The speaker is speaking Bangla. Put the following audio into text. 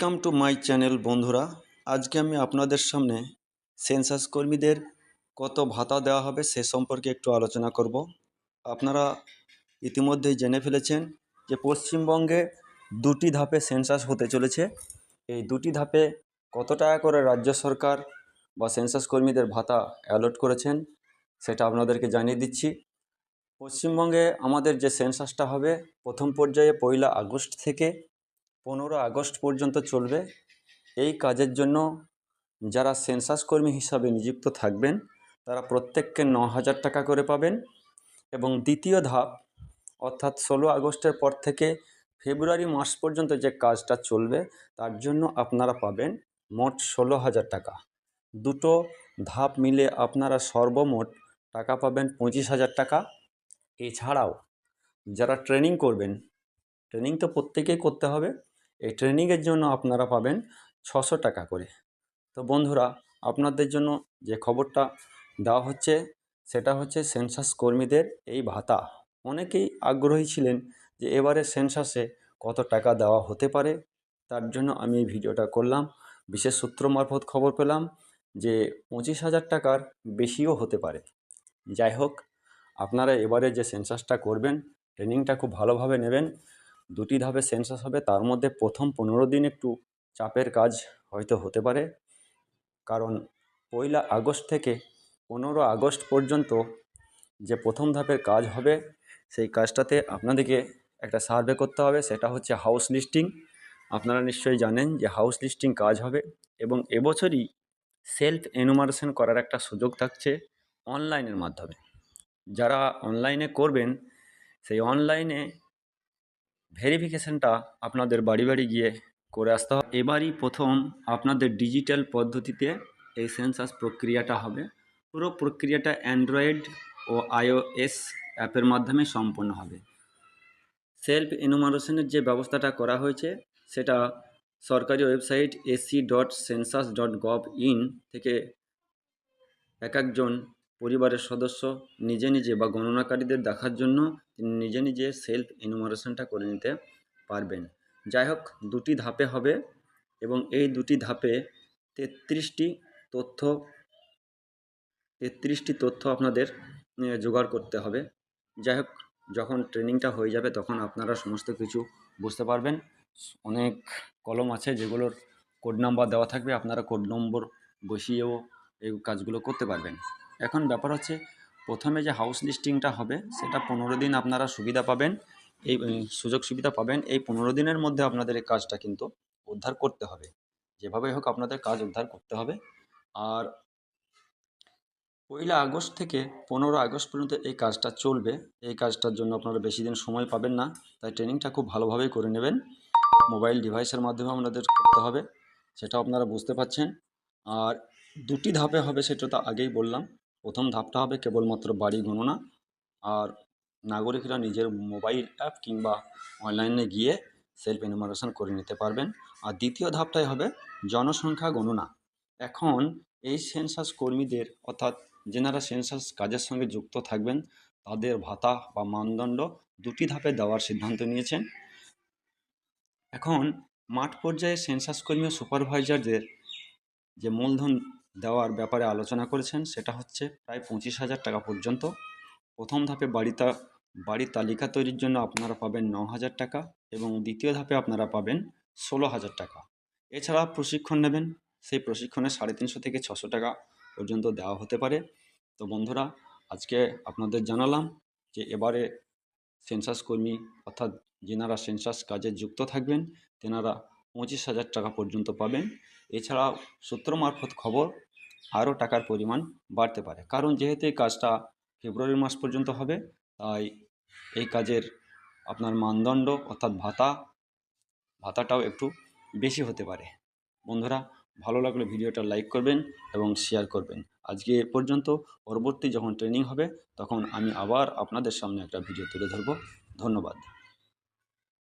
ওয়েলকাম টু মাই চ্যানেল বন্ধুরা। আজকে আমি আপনাদের সামনে সেন্সাস কর্মীদের কত ভাতা দেওয়া হবে সে সম্পর্কে একটু আলোচনা করব। আপনারা ইতিমধ্যেই জেনে ফেলেছেন যে পশ্চিমবঙ্গে দুটি ধাপে সেন্সাস হতে চলেছে। এই দুটি ধাপে কত টাকা করে রাজ্য সরকার বা সেন্সাস কর্মীদের ভাতা অ্যালট করেছেন সেটা আপনাদেরকে জানিয়ে দিচ্ছি। পশ্চিমবঙ্গে আমাদের যে সেন্সাসটা হবে প্রথম পর্যায়ে 1 আগস্ট থেকে 15 আগস্ট পর্যন্ত চলবে। এই কাজের জন্য যারা সেন্সাস কর্মী হিসাবে নিযুক্ত থাকবেন তারা প্রত্যেককে 9,000 টাকা করে পাবেন এবং দ্বিতীয় ধাপ অর্থাৎ 16 আগস্টের পর থেকে ফেব্রুয়ারি মাস পর্যন্ত যে কাজটা চলবে তার জন্য আপনারা পাবেন মোট 16,000 টাকা। দুটো ধাপ মিলে আপনারা সর্বমোট টাকা পাবেন 25,000 টাকা। এছাড়াও যারা ট্রেনিং করবেন, ট্রেনিং তো প্রত্যেকেই করতে হবে, এই ট্রেনিংয়ের জন্য আপনারা পাবেন 600 টাকা করে। তো বন্ধুরা, আপনাদের জন্য যে খবরটা দেওয়া হচ্ছে সেটা হচ্ছে সেন্সাস কর্মীদের এই ভাতা। অনেকেই আগ্রহী ছিলেন যে এবারে সেন্সাসে কত টাকা দেওয়া হতে পারে, তার জন্য আমি এই ভিডিওটা করলাম। বিশেষ সূত্র মারফত খবর পেলাম যে 25,000 টাকার বেশিও হতে পারে। যাই হোক, আপনারা এবারে যে সেন্সাসটা করবেন ট্রেনিংটা খুব ভালোভাবে নেবেন। দুটি ধাপে সেন্সাস হবে, তার মধ্যে প্রথম 15 দিন একটু চাপের কাজ হয়তো হতে পারে, কারণ 1 আগস্ট থেকে 15 আগস্ট পর্যন্ত যে প্রথম ধাপের কাজ হবে সেই কাজটাতে আপনাদেরকে একটা সার্ভে করতে হবে, সেটা হচ্ছে হাউস লিস্টিং। আপনারা নিশ্চয়ই জানেন যে হাউস লিস্টিং কাজ হবে এবং এবছরই সেলফ এনুমারেশন করার একটা সুযোগ থাকছে অনলাইনের মাধ্যমে। যারা অনলাইনে করবেন সেই অনলাইনে ভেরিফিকেশনটা আপনাদের বাড়ি বাড়ি গিয়ে করে আসতে হবে। এবারই প্রথম আপনাদের ডিজিটাল পদ্ধতিতে এই সেন্সাস প্রক্রিয়াটা হবে। পুরো প্রক্রিয়াটা অ্যান্ড্রয়েড ও iOS অ্যাপের মাধ্যমে সম্পন্ন হবে। সেলফ এনুমারেশনের যে ব্যবস্থাটা করা হয়েছে সেটা সরকারি ওয়েবসাইট ac.census.gov.in থেকে এক একজন পরিবারের সদস্য নিজে নিজে বা গণনাকারীদের দেখার জন্য তিনি নিজে নিজে সেলফ এনুমারেশনটা করে নিতে পারবেন। যাই হোক, দুটি ধাপে হবে এবং এই দুটি ধাপে 33টি তথ্য আপনাদের জোগাড় করতে হবে। যাই হোক, যখন ট্রেনিংটা হয়ে যাবে তখন আপনারা সমস্ত কিছু বুঝতে পারবেন। অনেক কলম আছে যেগুলোর কোড নাম্বার দেওয়া থাকবে, আপনারা কোড নম্বর বসিয়েও এই কাজগুলো করতে পারবেন। এখন ব্যাপার হচ্ছে প্রথমে যে হাউস লিস্টিংটা হবে সেটা 15 দিন আপনারা সুবিধা পাবেন, এই সুযোগ সুবিধা পাবেন। এই 15 দিনের মধ্যে আপনাদের এই কাজটা কিন্তু উদ্ধার করতে হবে, যেভাবেই হোক আপনাদের কাজ উদ্ধার করতে হবে। আর 1 আগস্ট থেকে 15 আগস্ট পর্যন্ত এই কাজটা চলবে। এই কাজটার জন্য আপনারা বেশি দিন সময় পাবেন না, তাই ট্রেনিংটা খুব ভালোভাবেই করে নেবেন। মোবাইল ডিভাইসের মাধ্যমে আপনাদের করতে হবে, সেটাও আপনারা বুঝতে পারছেন। আর দুটি ধাপে হবে সেটা তো আগেই বললাম। প্রথম ধাপটা হবে কেবলমাত্র বাড়ি গণনা, আর নাগরিকরা নিজের মোবাইল অ্যাপ কিংবা অনলাইনে গিয়ে সেলফ এনুমারেশন করে নিতে পারবেন। আর দ্বিতীয় ধাপটাই হবে জনসংখ্যা গণনা। এখন এই সেন্সাস কর্মীদের অর্থাৎ যেনারা সেন্সাস কাজের সঙ্গে যুক্ত থাকবেন তাদের ভাতা বা মানদণ্ড দুটি ধাপে দেওয়ার সিদ্ধান্ত নিয়েছেন। এখন মাঠ পর্যায়ে সেন্সাস কর্মী ও সুপারভাইজারদের যে মূলধন দেওয়ার ব্যাপারে আলোচনা করেছেন সেটা হচ্ছে প্রায় 25,000 টাকা পর্যন্ত। প্রথম ধাপে বাড়ির তালিকা তৈরির জন্য আপনারা পাবেন 9,000 টাকা এবং দ্বিতীয় ধাপে আপনারা পাবেন 16,000 টাকা। এছাড়া প্রশিক্ষণ নেবেন, সেই প্রশিক্ষণে 350 থেকে 600 টাকা পর্যন্ত দেওয়া হতে পারে। তো বন্ধুরা, আজকে আপনাদের জানালাম যে এবারে সেন্সাস কর্মী অর্থাৎ যেনারা সেন্সাস কাজে যুক্ত থাকবেন তেনারা 25,000 টাকা পর্যন্ত পাবেন। এছাড়াও সূত্র মারফত খবর আরও টাকার পরিমাণ বাড়তে পারে, কারণ যেহেতু এই কাজটা ফেব্রুয়ারি মাস পর্যন্ত হবে তাই এই কাজের আপনার মানদণ্ড অর্থাৎ ভাতাটাও একটু বেশি হতে পারে। বন্ধুরা, ভালো লাগলে ভিডিওটা লাইক করবেন এবং শেয়ার করবেন। আজকে এ পর্যন্ত। পরবর্তী যখন ট্রেনিং হবে তখন আমি আবার আপনাদের সামনে একটা ভিডিও তুলে ধরব। ধন্যবাদ।